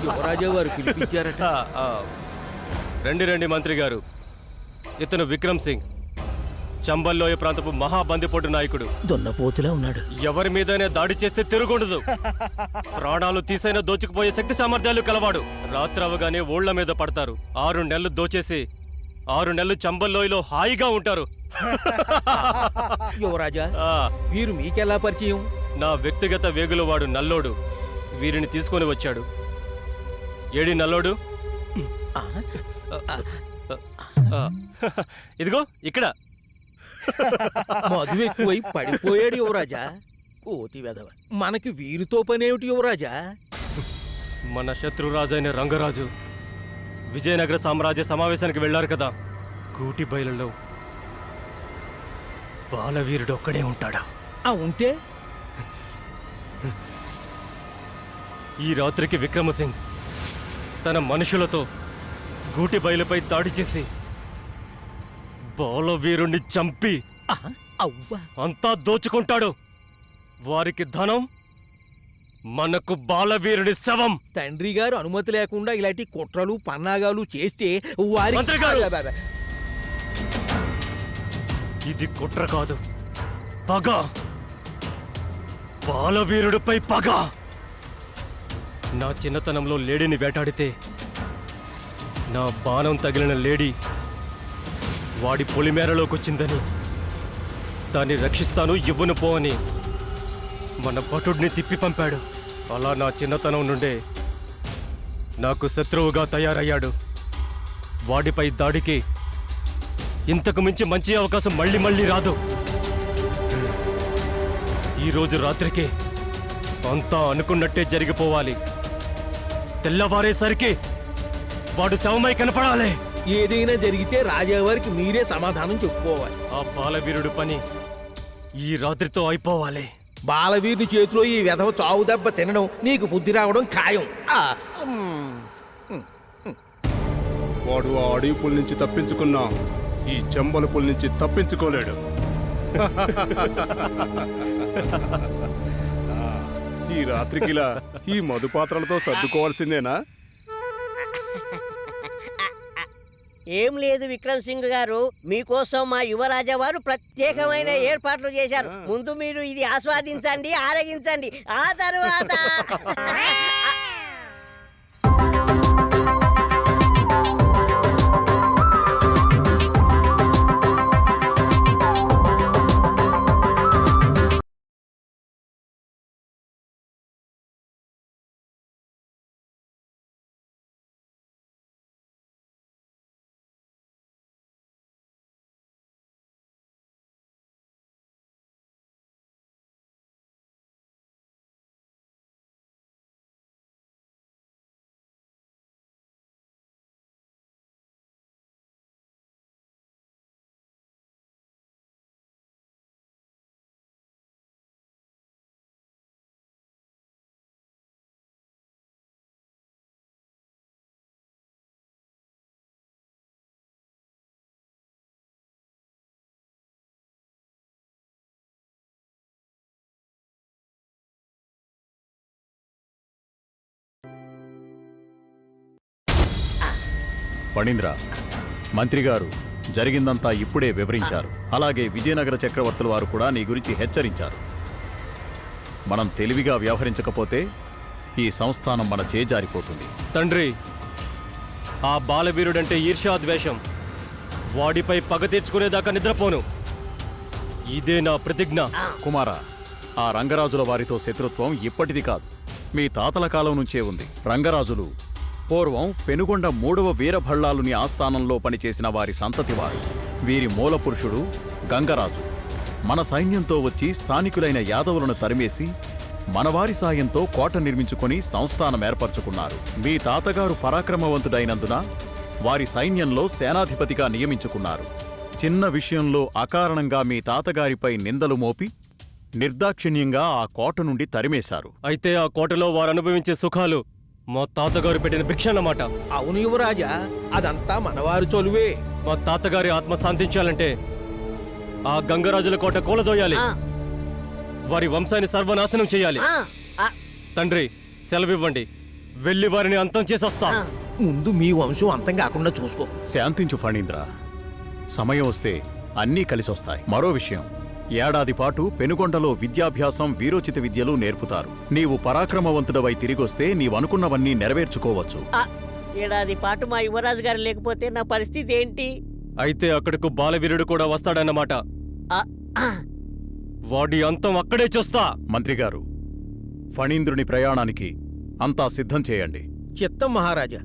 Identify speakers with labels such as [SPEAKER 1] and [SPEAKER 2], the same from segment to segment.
[SPEAKER 1] యువరాజా వారు పిలిపించారట.
[SPEAKER 2] రండి రండి మంత్రి గారు. ఇతను విక్రమ్ సింగ్, చంబల్లోయ ప్రాంతపు మహాబందిపోటు నాయకుడు.
[SPEAKER 1] దున్నపోతులా ఉన్నాడు.
[SPEAKER 2] ఎవరి మీదైనా దాడి చేస్తే తిరుగుండదు. ప్రాణాలు తీసైనా దోచుకుపోయే శక్తి సామర్థ్యాలు కలవాడు. రాత్రవగానే ఓళ్ల మీద పడతారు. 6 నెలలు దోచేసి 6 నెలలు చంబల్లోయలో హాయిగా ఉంటారు.
[SPEAKER 1] యువరాజా, వీరు మీకెలా పరిచయం?
[SPEAKER 2] నా వ్యక్తిగత వేగుల వాడు నల్లోడు వీరిని తీసుకొని వచ్చాడు. ఏడి నల్లోడు? ఇదిగో ఇక్కడ.
[SPEAKER 1] మధు ఎక్కువై పడిపోయాడు యువరాజా. కోతి వెధవ. మనకి వీరితో పనేమిటి యువరాజా?
[SPEAKER 2] మన శత్రురాజైన రంగరాజు విజయనగర సామ్రాజ్య సమావేశానికి వెళ్లారు కదా. కూటి బయలులో బాలవీరుడు ఒక్కడే ఉంటాడా?
[SPEAKER 1] ఉంటే
[SPEAKER 2] ఈ రాత్రికి విక్రమసింగ్ తన మనుషులతో గూటి బయలుపై దాడి చేసి బాలవీరుణ్ణి చంపి అంతా దోచుకుంటాడు. వారికి ధనం, మనకు బాలవీరుడి శవం.
[SPEAKER 1] తండ్రి గారు అనుమతి లేకుండా ఇలాంటి కుట్రలు పన్నాగాలు చేస్తే వారి
[SPEAKER 2] ఇది కుట్ర కాదు, పగ. బాలవీరుడిపై పగ. నా చిన్నతనంలో లేడీని వేటాడితే నా బాణం తగిలిన లేడీ వాడి పొలిమేరలోకొచ్చిందని దాన్ని రక్షిస్తాను, ఇవ్వను పో అని మన భటుడిని తిప్పి పంపాడు. అలా నా చిన్నతనం నుండే నాకు శత్రువుగా తయారయ్యాడు. వాడిపై దాడికి ఇంతకు మించి మంచి అవకాశం మళ్ళీ మళ్ళీ రాదు. ఈరోజు రాత్రికి అంతా అనుకున్నట్టే జరిగిపోవాలి. తెల్లవారేసరికి వాడు శవమై కనపడాలి.
[SPEAKER 1] ఏదైనా జరిగితే రాజావారికి మీరే సమాధానం చెప్పుకోవాలి.
[SPEAKER 2] ఆ బాలవీరుడు పని ఈ రాత్రితో అయిపోవాలి.
[SPEAKER 1] బాలవీరుని చేతిలో ఈ వెధవ చావు దెబ్బ తినడం, నీకు బుద్ధి రావడం ఖాయం.
[SPEAKER 3] వాడు ఆ అడవి పుల్ నుంచి తప్పించుకున్నా ఈ చెంబల పుల్ నుంచి తప్పించుకోలేడు. ఈ రాత్రికిలా ఈ మధుపాత్రలతో సర్దుకోవాల్సిందేనా?
[SPEAKER 4] ఏం లేదు విక్రమ్ సింగ్ గారు, మీకోసం మా యువరాజా వారు ప్రత్యేకమైన ఏర్పాట్లు చేశారు. ముందు మీరు ఇది ఆస్వాదించండి, ఆరగించండి. ఆ తర్వాత
[SPEAKER 5] పణీంద్ర, మంత్రి గారు జరిగిందంతా ఇప్పుడే వివరించారు. అలాగే విజయనగర చక్రవర్తుల వారు కూడా నీ గురించి హెచ్చరించారు. మనం తెలివిగా వ్యవహరించకపోతే ఈ సంస్థానం మన చేజారిపోతుంది.
[SPEAKER 2] తండ్రి, ఆ బాలవీరుడంటే ఈర్ష్యాద్వేషం. వాడిపై పగ తీర్చుకునేదాకా నిద్రపోను. ఇదే నా ప్రతిజ్ఞ.
[SPEAKER 5] కుమార, ఆ రంగరాజుల వారితో శత్రుత్వం ఇప్పటిది కాదు, మీ తాతల కాలం నుంచే ఉంది. రంగరాజులు పూర్వం పెనుగొండ 3వ వీరభళ్ళాలుని ఆస్థానంలో పనిచేసిన వారి సంతతివారు. వీరి మూలపురుషుడు గంగరాజు మన సైన్యంతో వచ్చి స్థానికులైన యాదవులను తరిమేసి మనవారి సాయంతో కోట నిర్మించుకొని సంస్థానం ఏర్పరచుకున్నారు. మీ తాతగారు పరాక్రమవంతుడైనందున వారి సైన్యంలో సేనాధిపతిగా నియమించుకున్నారు. చిన్న విషయంలో అకారణంగా మీ తాతగారిపై నిందలు మోపి నిర్దాక్షిణ్యంగా ఆ కోట నుండి తరిమేశారు.
[SPEAKER 2] అయితే ఆ కోటలో వారు అనుభవించే సుఖాలు మా తాతగారు పెట్టిన భిక్ష అన్నమాట.
[SPEAKER 1] అవును యువరాజా, అదంతా మనవారు చొలువే.
[SPEAKER 2] మా తాతగారి ఆత్మ శాంతించాలంటే ఆ గంగరాజుల కోట కూలదోయాలి. వారి వంశాన్ని సర్వనాశనం చేయాలి. తండ్రి, సెలవివ్వండి. వెళ్ళి వారిని అంతం చేసొస్తా.
[SPEAKER 1] ముందు మీ వంశం అంతం కాకుండా చూసుకో.
[SPEAKER 5] శాంతించు ఫణీంద్ర. సమయం వస్తే అన్నీ కలిసొస్తాయి. మరో విషయం, ఏడాది పాటు పెనుగొండలో విద్యాభ్యాసం, వీరోచిత విద్యలు నేర్పుతారు. నీవు పరాక్రమవంతుడవై తిరిగొస్తే నీవనుకున్నవన్నీ నెరవేర్చుకోవచ్చు.
[SPEAKER 4] ఏడాది పాటు మా యువరాజు గారు లేకపోతే నా పరిస్థితి ఏంటి?
[SPEAKER 2] అయితే అక్కడకు బాలవీరుడు కూడా వస్తాడన్నమాట.
[SPEAKER 4] ఆ, ఆ,
[SPEAKER 2] వాడి అంతం అక్కడే చూస్తా.
[SPEAKER 5] మంత్రిగారు, ఫణీంద్రుని ప్రయాణానికి అంతా సిద్ధం చేయండి.
[SPEAKER 1] చిత్తం మహారాజా.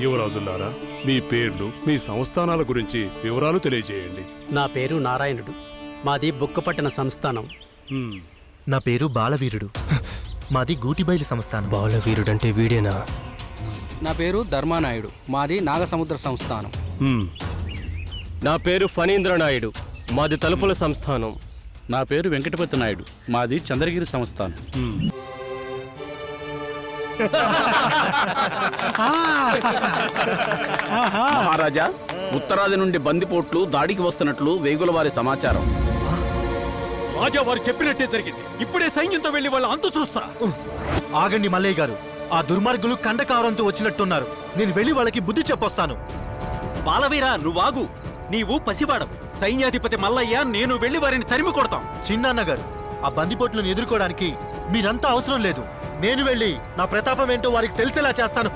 [SPEAKER 3] యువరాజులారా, మీ పేర్లు, మీ సంస్థానాల గురించి వివరాలు తెలియజేయండి.
[SPEAKER 6] నా పేరు నారాయణుడు. మాది బుక్కపట్టణ సంస్థానం.
[SPEAKER 7] నా పేరు బాలవీరుడు. మాది గూటిబైలు సంస్థానం.
[SPEAKER 2] బాలవీరుడంటే వీడేనా?
[SPEAKER 8] నా పేరు ధర్మానాయుడు. మాది నాగసముద్ర సంస్థానం.
[SPEAKER 2] నా పేరు ఫణీంద్ర నాయుడు. మాది తలుపుల సంస్థానం.
[SPEAKER 6] నా పేరు వెంకటపతి నాయుడు. మాది చంద్రగిరి సంస్థానం.
[SPEAKER 9] మహారాజా, ఉత్తరాది నుండి బందిపోట్లు దాడికి వస్తున్నట్లు వేగుల వారి సమాచారం.
[SPEAKER 5] రాజా వారు చెప్పినట్టే జరిగింది. ఇప్పుడే సైన్యంతో వెళ్లి వాళ్ళ అంతు చూస్తా.
[SPEAKER 7] ఆగండి మల్లయ్య గారు, ఆ దుర్మార్గులు కండకావరంతో వచ్చినట్టున్నారు. నేను వెళ్ళి వాళ్ళకి బుద్ధి చెప్పొస్తాను.
[SPEAKER 5] బాలవీరా, నువ్వాగు. నీవు పసివాడవు. సైన్యాధిపతి మల్లయ్య, నేను వెళ్లి వారిని తరిమి కొడతాం.
[SPEAKER 7] చిన్నాన్న గారు, ఆ బందిపోట్లను ఎదుర్కోవడానికి మీరంతా అవసరం లేదు. నేను వెళ్ళి నా ప్రతాపం ఏంటో వారికి తెలిసేలా చేస్తాను.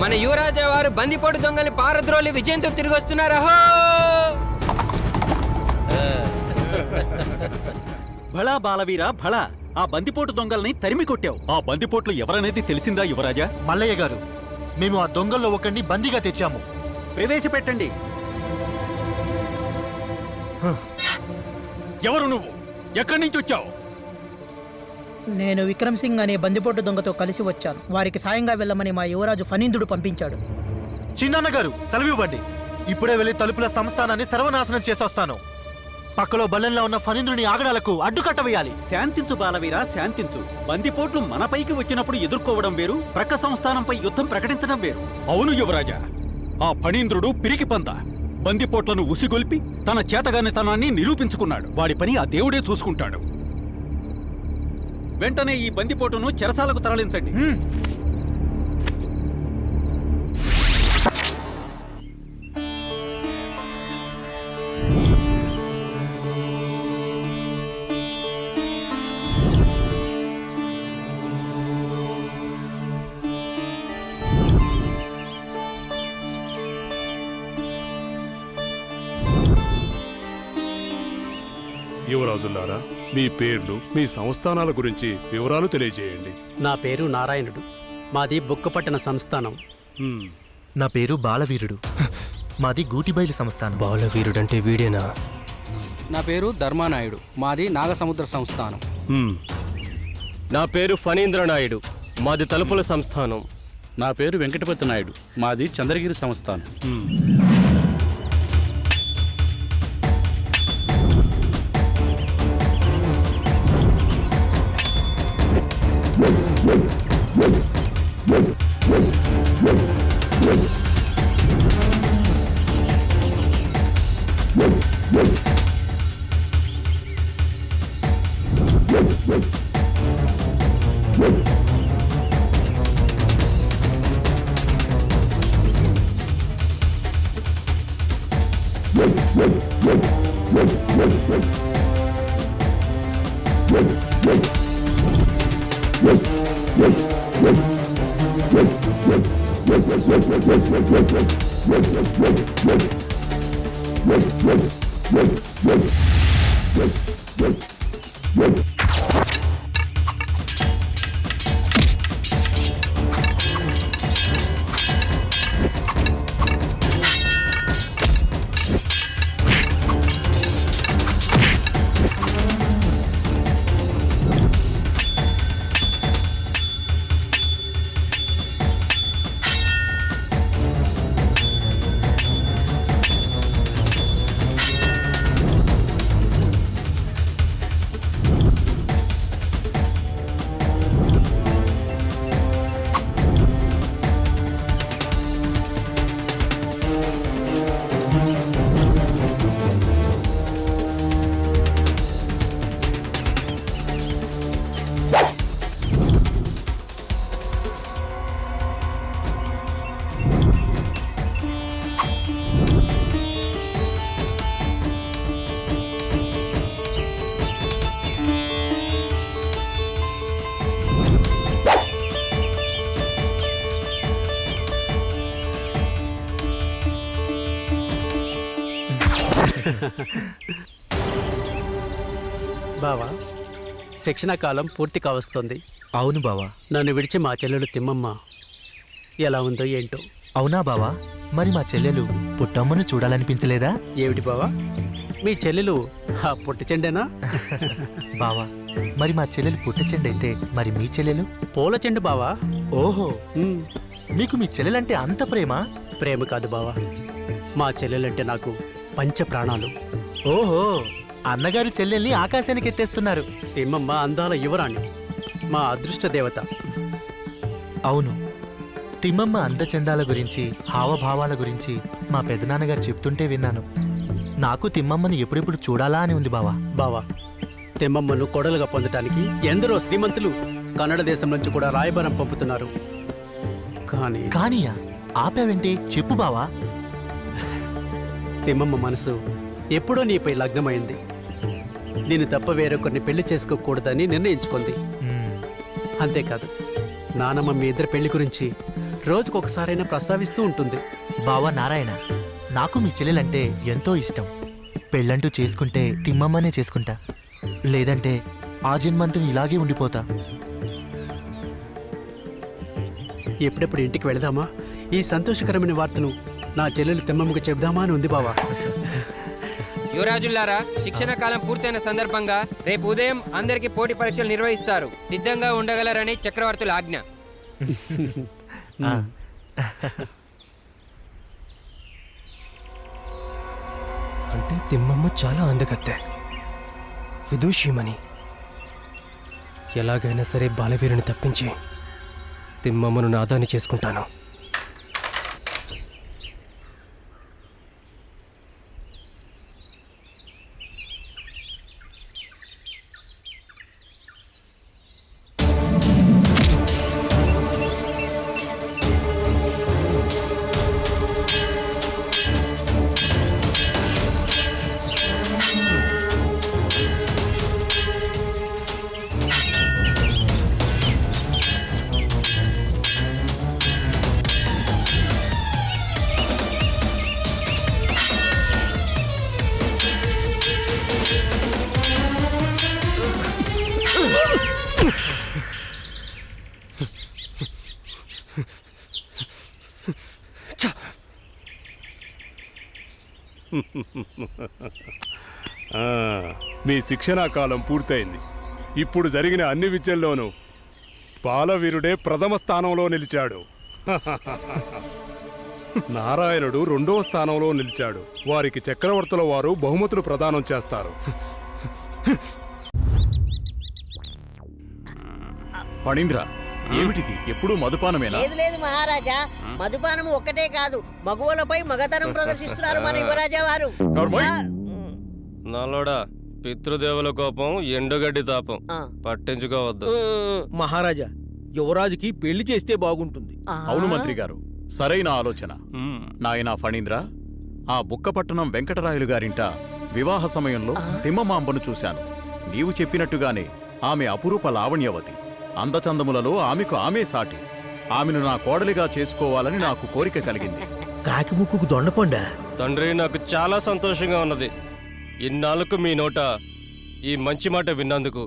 [SPEAKER 8] మన యువరాజా వారు బందిపోటు దొంగల్ని పారద్రోలి విజయంతో తిరిగి వస్తున్నారు.
[SPEAKER 5] భళా బాలవీరా, భళా. ఆ బందిపోటు దొంగల్ని తరిమి కొట్టావు. ఆ బందిపోట్లు ఎవరనేది తెలిసిందా యువరాజా?
[SPEAKER 7] మల్లయ్య గారు, మేము ఆ దొంగల్లో ఒకరిని బందీగా తెచ్చాము.
[SPEAKER 5] ప్రవేశపెట్టండి. ఎవరు నువ్వు? ఎక్కడి నుంచి వచ్చావు?
[SPEAKER 10] నేను విక్రమ్ సింగ్ అనే బందిపోటు దొంగతో కలిసి వచ్చాను. వారికి సాయంగా వెళ్ళమని మా యువరాజు ఫణీంద్రుడు పంపించాడు.
[SPEAKER 7] చిన్నాన్న గారు, సెలవివ్వండి. ఇప్పుడే వెళ్ళి తలుపుల సంస్థానాన్ని సర్వనాశనం చేసొస్తాను. పక్కలో బల్లెంలో ఉన్న ఫణీంద్రుని ఆగడాలకు అడ్డుకట్ట వేయాలి.
[SPEAKER 5] శాంతించు బాలవీరా, శాంతించు. బందిపోట్లు మనపైకి వచ్చినప్పుడు ఎదుర్కోవడం వేరు, ప్రక్క సంస్థానంపై యుద్ధం ప్రకటించడం వేరు. అవును యువరాజా, ఆ ఫణీంద్రుడు పిరికి పంత. బందిపోట్లను ఉసిగొల్పి తన చేతగానితనాన్ని నిరూపించుకున్నాడు. వాడి పని ఆ దేవుడే చూసుకుంటాడు. వెంటనే ఈ బందిపోటును చెరసాలకు తరలించండి.
[SPEAKER 3] యువరాజులారా, మీ పేర్లు, మీ సంస్థానాల గురించి వివరాలు తెలియజేయండి.
[SPEAKER 6] నా పేరు నారాయణుడు. మాది బుక్కపట్టణ సంస్థానం.
[SPEAKER 7] నా పేరు బాలవీరుడు. మాది గూటిబైలు సంస్థానం.
[SPEAKER 2] బాలవీరుడంటే వీడేనా?
[SPEAKER 8] నా పేరు ధర్మానాయుడు. మాది నాగసముద్ర సంస్థానం.
[SPEAKER 2] నా పేరు ఫణీంద్ర నాయుడు. మాది తలుపుల సంస్థానం.
[SPEAKER 6] నా పేరు వెంకటపతి నాయుడు. మాది చంద్రగిరి సంస్థానం. బావా శిక్షణ కాలం పూర్తి కావస్తుంది.
[SPEAKER 7] అవును బావా.
[SPEAKER 6] నన్ను విడిచి మా చెల్లెలు తిమ్మమ్మ ఎలా ఉందో ఏంటో.
[SPEAKER 7] అవునా బావా? మరి మా చెల్లెలు పుట్టమ్మను చూడాలనిపించలేదా?
[SPEAKER 6] ఏమిటి బావా, మీ చెల్లెలు ఆ పుట్టి చెండేనా?
[SPEAKER 7] బావా, మరి మా చెల్లెలు పుట్టచెండైతే మరి మీ చెల్లెలు?
[SPEAKER 6] పూల చెండు బావా.
[SPEAKER 7] ఓహో, మీకు మీ చెల్లెలంటే అంత ప్రేమ?
[SPEAKER 6] ప్రేమ కాదు బావా, మా చెల్లెలంటే నాకు పంచ ప్రాణాలు.
[SPEAKER 7] ఓహో, అన్నగారు చెల్లెల్ని ఆకాశానికి ఎత్తేస్తున్నారు.
[SPEAKER 6] తిమ్మమ్మ అందాల యువరాణి, మా అదృష్ట దేవత.
[SPEAKER 7] అవును, తిమ్మమ్మ అందచందాల గురించి, హావభావాల గురించి మా పెదనాన్నగారు చెప్తుంటే విన్నాను. నాకు తిమ్మమ్మని ఎప్పుడెప్పుడు చూడాలా అని ఉంది బావా.
[SPEAKER 6] బావా, తిమ్మమ్మను కొడలుగా పొందటానికి ఎందరో శ్రీమంతులు కన్నడ దేశం నుంచి కూడా రాయబారం పంపుతున్నారు.
[SPEAKER 7] కానీయా? ఆపావేంటి? చెప్పు బావా.
[SPEAKER 6] తిమ్మమ్మ మనసు ఎప్పుడో నీపై లగ్నమైంది. నేను తప్ప వేరొకరిని పెళ్లి చేసుకోకూడదని నిర్ణయించుకుంది. అంతేకాదు, నానమ్మ మీ ఇద్దరి పెళ్లి గురించి రోజుకొకసారైనా ప్రస్తావిస్తూ ఉంటుంది.
[SPEAKER 7] బావా నారాయణ, నాకు మీ చెల్లెలంటే ఎంతో ఇష్టం. పెళ్ళంటూ చేసుకుంటే తిమ్మమ్మనే చేసుకుంటా, లేదంటే ఆ జన్మంతం ఇలాగే ఉండిపోతా.
[SPEAKER 6] ఎప్పుడెప్పుడు ఇంటికి వెళదామా? ఈ సంతోషకరమైన వార్తను నా చెల్లెలు తిమ్మమ్మకు చెబుదామా అని ఉంది బావా.
[SPEAKER 8] యువరాజుల్లారా, శిక్షణ కాలం పూర్తయిన సందర్భంగా రేపు ఉదయం అందరికీ పోటీ పరీక్షలు నిర్వహిస్తారు. సిద్ధంగా ఉండగలరని చక్రవర్తుల ఆజ్ఞ.
[SPEAKER 11] అంటే తిమ్మమ్మ చాలా అందగత్తె, విదూషీమణి. ఎలాగైనా సరే బాలవీరుని తప్పించి తిమ్మమ్మను నాదాన్ని చేసుకుంటాను.
[SPEAKER 3] మీ శిక్షణా కాలం పూర్తయింది. ఇప్పుడు జరిగిన అన్ని విద్యల్లోనూ బాలవీరుడే ప్రథమ స్థానంలో నిలిచాడు. నారాయణుడు 2వ స్థానంలో నిలిచాడు. వారికి చక్రవర్తుల వారు బహుమతులు ప్రదానం చేస్తారు.
[SPEAKER 5] ఫణీంద్ర, ఏమిటిది? ఎప్పుడూ మధుపానమేనా?
[SPEAKER 4] లేదు లేదు మహారాజా, మధుపానం ఒక్కటే కాదు, మగువలపై మగతనం ప్రదర్శిస్తున్నారు మన యువరాజా వారు.
[SPEAKER 2] నాలోడా, పితృదేవుల కోపం ఎండుగడ్డి తాపం పట్టించుకోవద్దు.
[SPEAKER 1] మహారాజా, యువరాజుకి పెళ్లి చేస్తే బాగుంటుంది.
[SPEAKER 5] అవును మంత్రి గారు, సరైన ఆలోచన. నాయనా ఫణీంద్ర, ఆ బుక్కపట్టణం వెంకటరాయలు గారింట వివాహ సమయంలో తిమ్మమాంబను చూశాను. నీవు చెప్పినట్టుగానే ఆమె అపురూప లావణ్యవతి. అందచందములలో ఆమెకు ఆమె సాటి. ఆమెను నా కోడలిగా చేసుకోవాలని నాకు కోరిక కలిగింది.
[SPEAKER 1] కాకి ముక్కుకు దొండపండా?
[SPEAKER 2] తండ్రి, నాకు చాలా సంతోషంగా ఉన్నది ఇన్నాళ్ళకు మీ నోట ఈ మంచి మాట విన్నందుకు.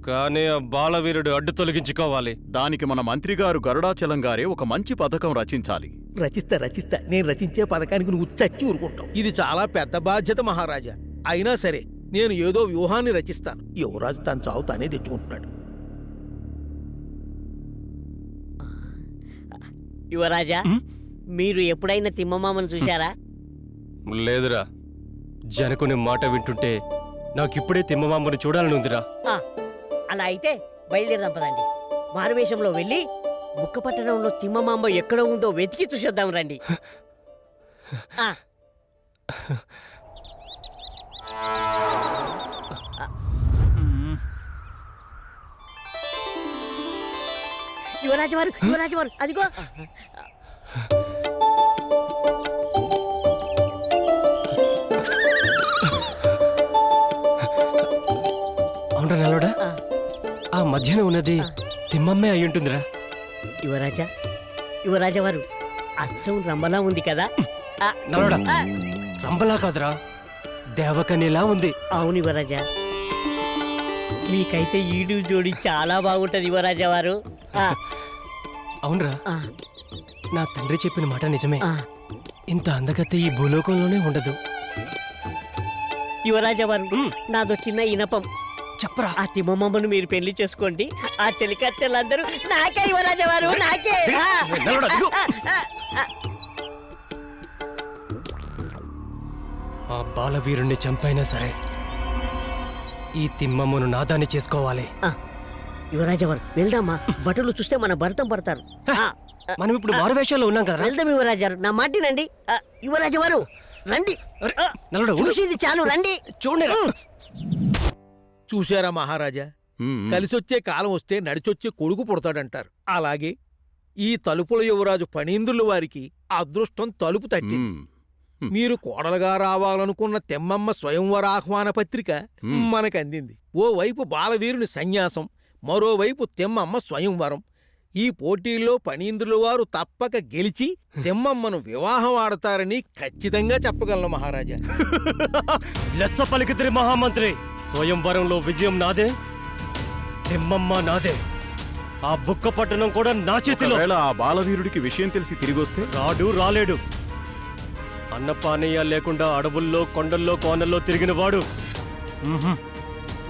[SPEAKER 2] కానీ ఆ బాలవీరుడు అడ్డు తొలగించుకోవాలి.
[SPEAKER 5] దానికి మన మంత్రిగారు గరుడాచలం గారే ఒక మంచి పథకం రచించాలి.
[SPEAKER 1] రచిస్తా. నేను రచించే పథకానికి నువ్వు చచ్చి ఊరుకుంటావు. ఇది చాలా పెద్ద బాధ్యత మహారాజా. అయినా సరే నేను ఏదో వ్యూహాన్ని రచిస్తాను. యువరాజు తన చావు తానే తెచ్చుకుంటున్నాడు.
[SPEAKER 4] యువరాజా, మీరు ఎప్పుడైనా తిమ్మమామను చూశారా?
[SPEAKER 2] లేదురా, జనకుని మాట వింటుంటే నాకిప్పుడే తిమ్మమాంబను చూడాలని ఉందిరా.
[SPEAKER 4] అలా అయితే బయలుదేరదాం పదండి. మారువేషంలో వెళ్ళి బుక్కపట్టణంలో తిమ్మమాంబ ఎక్కడ ఉందో వెతికి చూసేద్దాం రండి. యువరాజు వారు అదిగో.
[SPEAKER 11] అవునా నల్లోడా, ఆ మధ్యన ఉన్నది తిమ్మమ్మే అయ్యుంటుందిరా.
[SPEAKER 4] యువరాజా వారు అచ్చం రంబలా ఉంది కదా.
[SPEAKER 11] నల్లోడా, రంబలా కాదురా, దేవకన్యలా ఉంది.
[SPEAKER 4] అవును యువరాజా, మీకైతే ఈడు జోడి చాలా బాగుంటది యువరాజా వారు. ఆ,
[SPEAKER 11] అవునరా,
[SPEAKER 4] ఆ,
[SPEAKER 11] నా తండ్రి చెప్పిన మాట నిజమే.
[SPEAKER 4] ఆ.
[SPEAKER 11] ఇంత అందగత్త ఈ భూలోకంలోనే ఉండదు.
[SPEAKER 4] యువరాజా వారు, నాదో చిన్న ఇనపం.
[SPEAKER 11] చెప్పరా.
[SPEAKER 4] ఆ తిమ్మమ్మను మీరు పెళ్లి చేసుకోండి. ఆ చెలికత్తెలందరూ నాకే యువరాజా వారు, నాకే. ఆ,
[SPEAKER 11] నల్లడా, దిగు. ఆ బాలవీరుణ్ణి చంపైనా సరే ఈ తిమ్మమ్మను నాదాన్ని చేసుకోవాలి.
[SPEAKER 4] యువరాజా వారు వెళ్దామా? భటులు చూస్తే మన భరతం పడతారు. ఆ,
[SPEAKER 11] మనం ఇప్పుడు మారువేషాల్లో ఉన్నాం కదా.
[SPEAKER 4] వెళ్దాం యువరాజా వారు, నా మాటినండి. యువరాజా వారు రండి.
[SPEAKER 11] నల్లడా,
[SPEAKER 4] చూసింది చాలు, రండి.
[SPEAKER 11] చూడండి.
[SPEAKER 1] చూశారా మహారాజా, కలిసొచ్చే కాలం వస్తే నడిచొచ్చే కొడుకు పుడతాడంటారు. అలాగే ఈ తలుపుల యువరాజు ఫణీంద్రుల వారికి అదృష్టం తలుపు తట్టింది. మీరు కోడలుగా రావాలనుకున్న తెమ్మమ్మ స్వయంవర ఆహ్వాన పత్రిక మనకందింది. ఓవైపు బాలవీరుని సన్యాసం, మరోవైపు తెమ్మమ్మ స్వయంవరం. ఈ పోటీల్లో ఫణీంద్రుల వారు తప్పక గెలిచి తెమ్మమ్మను వివాహం ఆడతారని ఖచ్చితంగా చెప్పగలను మహారాజా.
[SPEAKER 2] లెస్స పలికితిరి మహామంత్రి. స్వయంవరంలో విజయం నాదే, తిమ్మమ్మ నాదే. ఆ బుక్క పట్టణం కూడా నా చేతిలో.
[SPEAKER 5] ఒకవేళ ఆ బాలవీరుడికి విషయం తెలిసి తిరిగొస్తే
[SPEAKER 2] రాలేడు. అన్నపానీయ లేకుండా అడవుల్లో కొండల్లో కోనల్లో తిరిగిన వాడు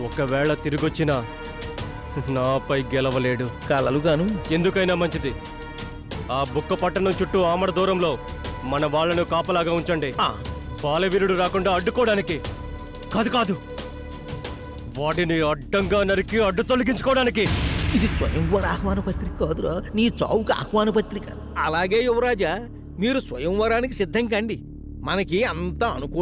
[SPEAKER 2] ఒకవేళ తిరిగొచ్చినా నాపై గెలవలేడు.
[SPEAKER 1] కలలుగాను
[SPEAKER 2] ఎందుకైనా మంచిది, ఆ బుక్క పట్టణం చుట్టూ ఆమడ దూరంలో మన వాళ్లను కాపలాగా ఉంచండి. బాలవీరుడు రాకుండా అడ్డుకోవడానికి కాదు, వాటిని అడ్డంగా నరికి అడ్డు తొలగించుకోవడానికి.
[SPEAKER 1] ఇది స్వయంవర ఆహ్వాన పత్రిక కాదురా, నీ చావుకి ఆహ్వాన పత్రిక. అలాగే యువరాజా, మీరు స్వయంవరానికి సిద్ధం కండి. మనకి అంతా అనుకూల